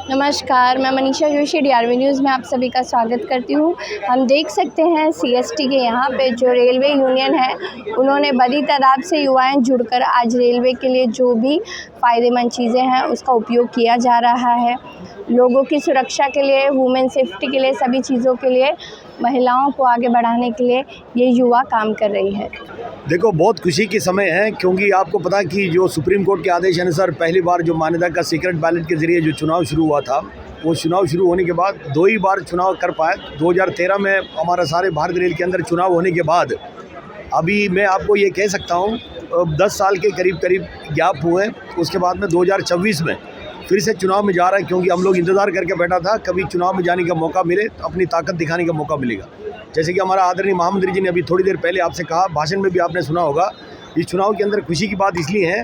नमस्कार, मैं Manisha Joshi DRV news में आप सभी का स्वागत करती हूँ। हम देख सकते हैं सीएसटी के यहाँ पे जो रेलवे यूनियन है, उन्होंने बड़ी तादाद से युवाएं जुड़कर आज रेलवे के लिए जो भी फ़ायदेमंद चीज़ें हैं उसका उपयोग किया जा रहा है। लोगों की सुरक्षा के लिए, वुमेन सेफ्टी के लिए, सभी चीज़ों के लिए, महिलाओं को आगे बढ़ाने के लिए ये युवा काम कर रही है। देखो, बहुत खुशी की समय है, क्योंकि आपको पता कि जो सुप्रीम कोर्ट के आदेश अनुसार पहली बार जो मान्यता का सीक्रेट बैलेट के ज़रिए जो चुनाव शुरू हुआ था, वो चुनाव शुरू होने के बाद 2 ही बार चुनाव कर पाए। 2013 में हमारा सारे भारत रेल के अंदर चुनाव होने के बाद अभी मैं आपको ये कह सकता हूँ 10 साल के करीब गैप हुए। उसके बाद में 2024 में फिर से चुनाव में जा रहा है, क्योंकि हम लोग इंतज़ार करके बैठा था कभी चुनाव में जाने का मौका मिले, अपनी ताकत दिखाने का मौका मिलेगा। जैसे कि हमारा आदरणीय महामंत्री जी ने अभी थोड़ी देर पहले आपसे कहा, भाषण में भी आपने सुना होगा। इस चुनाव के अंदर खुशी की बात इसलिए है,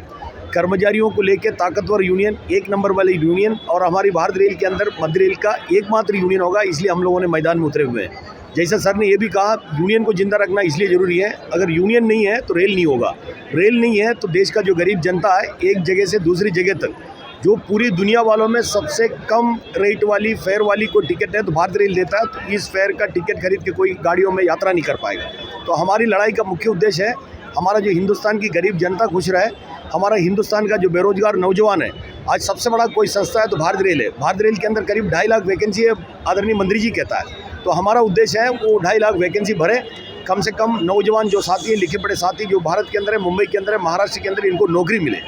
कर्मचारियों को लेकर ताकतवर यूनियन, 1 नंबर वाली यूनियन, और हमारी भारत रेल के अंदर मध्य रेल का एकमात्र यूनियन होगा, इसलिए हम लोगों ने मैदान में उतरे हुए हैं। जैसा सर ने ये भी कहा, यूनियन को जिंदा रखना इसलिए ज़रूरी है, अगर यूनियन नहीं है तो रेल नहीं होगा, रेल नहीं है तो देश का जो गरीब जनता है एक जगह से दूसरी जगह तक, जो पूरी दुनिया वालों में सबसे कम रेट वाली फेयर वाली कोई टिकट है तो भारत रेल देता है, तो इस फेयर का टिकट खरीद के कोई गाड़ियों में यात्रा नहीं कर पाएगा। तो हमारी लड़ाई का मुख्य उद्देश्य है हमारा जो हिंदुस्तान की गरीब जनता खुश रहे, हमारा हिंदुस्तान का जो बेरोजगार नौजवान है। आज सबसे बड़ा कोई संस्था है तो भारत रेल है। भारत रेल के अंदर करीब 2.5 लाख वैकेंसी है, आदरणीय मंत्री जी कहता है। तो हमारा उद्देश्य है वो 2.5 लाख वैकेंसी भरे, कम से कम नौजवान जो साथी हैं, लिखे पढ़े साथी जो भारत के अंदर है, मुंबई के अंदर है, महाराष्ट्र के अंदर, इनको नौकरी मिले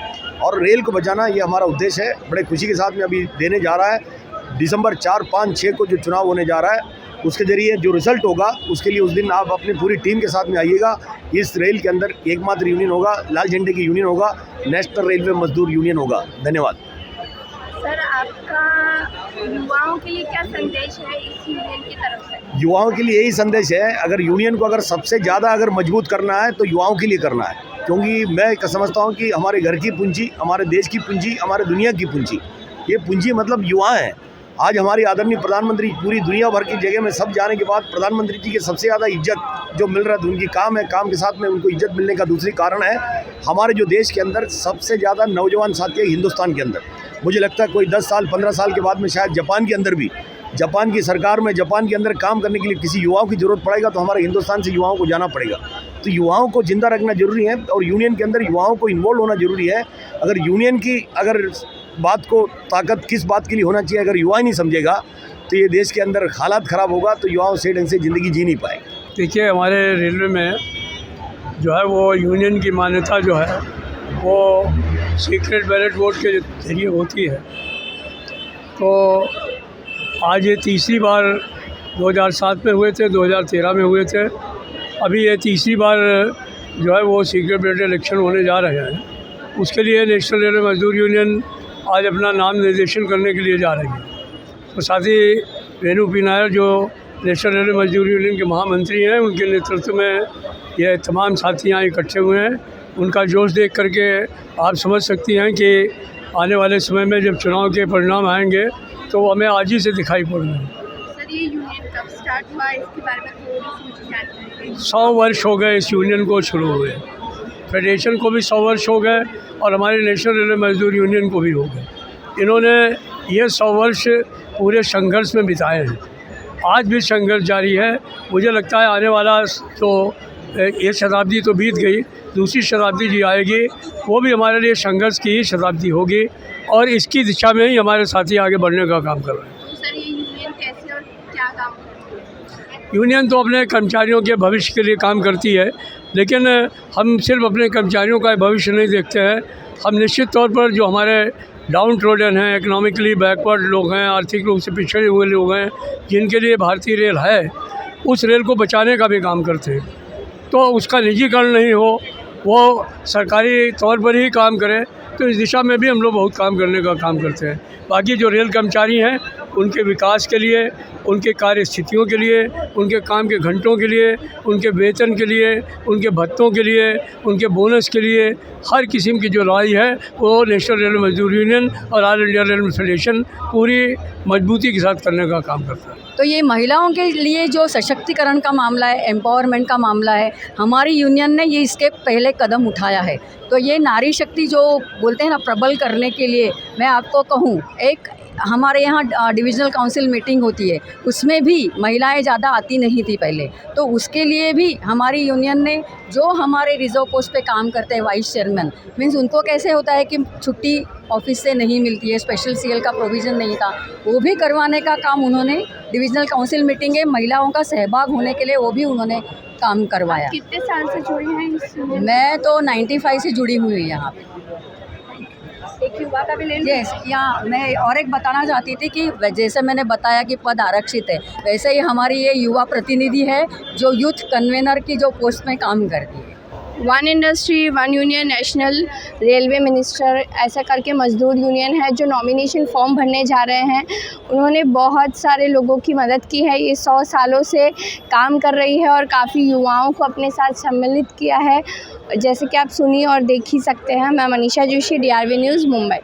और रेल को बचाना, ये हमारा उद्देश्य है। बड़े खुशी के साथ में अभी देने जा रहा है। दिसंबर 4, 5, 6 को जो चुनाव होने जा रहा है, उसके ज़रिए जो रिज़ल्ट होगा उसके लिए उस दिन आप अपनी पूरी टीम के साथ में आइएगा। इस रेल के अंदर एकमात्र यूनियन होगा, लाल झंडे की यूनियन होगा, नेशनल रेलवे मजदूर यूनियन होगा। धन्यवाद। सर, आपका युवाओं के लिए क्या संदेश है इस यूनियन की तरफ से? युवाओं के लिए यही संदेश है, अगर यूनियन को अगर सबसे ज़्यादा अगर मजबूत करना है तो युवाओं के लिए करना है, क्योंकि मैं समझता हूँ कि हमारे घर की पूंजी, हमारे देश की पूंजी, हमारे दुनिया की पूंजी, ये पूंजी मतलब युवा हैं। आज हमारी आदरणीय प्रधानमंत्री पूरी दुनिया भर की जगह में सब जाने के बाद प्रधानमंत्री जी के सबसे ज़्यादा इज्जत जो मिल रहा है, उनकी काम है, काम के साथ में उनको इज्जत मिलने का दूसरी कारण है हमारे जो देश के अंदर सबसे ज़्यादा नौजवान साथी है हिंदुस्तान के अंदर। मुझे लगता है कोई 10 साल 15 साल के बाद में शायद जापान के अंदर भी, जापान की सरकार में जापान के अंदर काम करने के लिए किसी युवाओं की ज़रूरत पड़ेगा, तो हमारे हिंदुस्तान से युवाओं को जाना पड़ेगा। तो युवाओं को जिंदा रखना जरूरी है और यूनियन के अंदर युवाओं को इन्वॉल्व होना जरूरी है। अगर यूनियन की अगर बात को ताकत किस बात के लिए होना चाहिए, अगर युवा ही नहीं समझेगा तो ये देश के अंदर हालात ख़राब होगा, तो युवाओं से ढंग से ज़िंदगी जी नहीं पाएंगे। देखिए, हमारे रेलवे में जो है वो यूनियन की मान्यता जो है वो सीक्रेट बैलेट वोट के जरिए होती है। तो आज ये तीसरी बार 2007 में हुए थे, 2013 में हुए थे, अभी ये तीसरी बार जो है वो सीक्रेट बैलेट इलेक्शन होने जा रहे हैं। उसके लिए नेशनल रेलवे मजदूर यूनियन आज अपना नाम निर्देशन करने के लिए जा रही है। तो साथ ही रेणु पी नायर जो नेशनल रेलवे मजदूर यूनियन के महामंत्री हैं, उनके नेतृत्व में ये तमाम साथी यहाँ इकट्ठे हुए हैं। उनका जोश देख करके आप समझ सकती हैं कि आने वाले समय में जब चुनाव के परिणाम आएंगे तो वो हमें आज ही से दिखाई पड़ रहे हैं। सर, ये यूनियन कब स्टार्ट हुआ, इसके बारे में थोड़ी सी जानकारी। 100 वर्ष हो गए इस यूनियन को शुरू हुए, फेडरेशन को भी 100 वर्ष हो गए और हमारे नेशनल रेलवे मजदूर यूनियन को भी हो गए। इन्होंने ये 100 वर्ष पूरे संघर्ष में बिताए हैं। आज भी संघर्ष जारी है। मुझे लगता है आने वाला तो एक शताब्दी तो बीत गई, दूसरी शताब्दी जी आएगी, वो भी हमारे लिए संघर्ष की ही शताब्दी होगी और इसकी दिशा में ही हमारे साथी आगे बढ़ने का काम कर रहे हैं। तो सर, ये यूनियन कैसे और क्या काम करती है? यूनियन तो अपने कर्मचारियों के भविष्य के लिए काम करती है, लेकिन हम सिर्फ अपने कर्मचारियों का भविष्य नहीं देखते हैं। हम निश्चित तौर पर जो हमारे डाउन ट्रोडन हैं, इकोनॉमिकली बैकवर्ड लोग हैं, आर्थिक रूप से पिछड़े हुए लोग हैं, जिनके लिए भारतीय रेल है, उस रेल को बचाने का भी काम करते हैं। तो उसका निजीकरण नहीं हो, वो सरकारी तौर पर ही काम करे, तो इस दिशा में भी हम लोग बहुत काम करने का काम करते हैं। बाकी जो रेल कर्मचारी हैं उनके विकास के लिए, उनके कार्य स्थितियों के लिए, उनके काम के घंटों के लिए, उनके वेतन के लिए, उनके भत्तों के लिए, उनके बोनस के लिए हर किस्म की जो लड़ाई है वो नेशनल रेलवे मजदूर यूनियन और ऑल इंडिया रेलवे फेडरेशन पूरी मजबूती के साथ करने का काम करता है। तो ये महिलाओं के लिए जो सशक्तिकरण का मामला है, एम्पावरमेंट का मामला है, हमारी यूनियन ने ये इसके पहले कदम उठाया है। तो ये नारी शक्ति जो बोलते हैं ना, प्रबल करने के लिए मैं आपको कहूँ, एक हमारे यहाँ डिविजनल काउंसिल मीटिंग होती है, उसमें भी महिलाएं ज़्यादा आती नहीं थी पहले, तो उसके लिए भी हमारी यूनियन ने जो हमारे रिजर्व पोस्ट पे काम करते हैं वाइस चेयरमैन, मीन्स उनको कैसे होता है कि छुट्टी ऑफिस से नहीं मिलती है, स्पेशल सीएल का प्रोविज़न नहीं था, वो भी करवाने का काम उन्होंने डिविजनल काउंसिल मीटिंग में महिलाओं का सहभाग होने के लिए वो भी उन्होंने काम करवाया। कितने साल से जुड़ी हैं इस union? मैं तो 95 से जुड़ी हुई हूँ यहाँ पे। एक युवा का भी ले लीजिए। यस, यहाँ मैं और एक बताना चाहती थी कि जैसे मैंने बताया कि पद आरक्षित है, वैसे ही हमारी ये युवा प्रतिनिधि है जो यूथ कन्वेनर की जो पोस्ट में काम करती है। One industry one union national railway minister ऐसा करके मजदूर यूनियन है जो नॉमिनेशन फॉर्म भरने जा रहे हैं। उन्होंने बहुत सारे लोगों की मदद की है, ये 100 सालों से काम कर रही है और काफ़ी युवाओं को अपने साथ सम्मिलित किया है, जैसे कि आप सुनिए और देख ही सकते हैं। मैं मनीषा जोशी, DRV न्यूज़, मुंबई।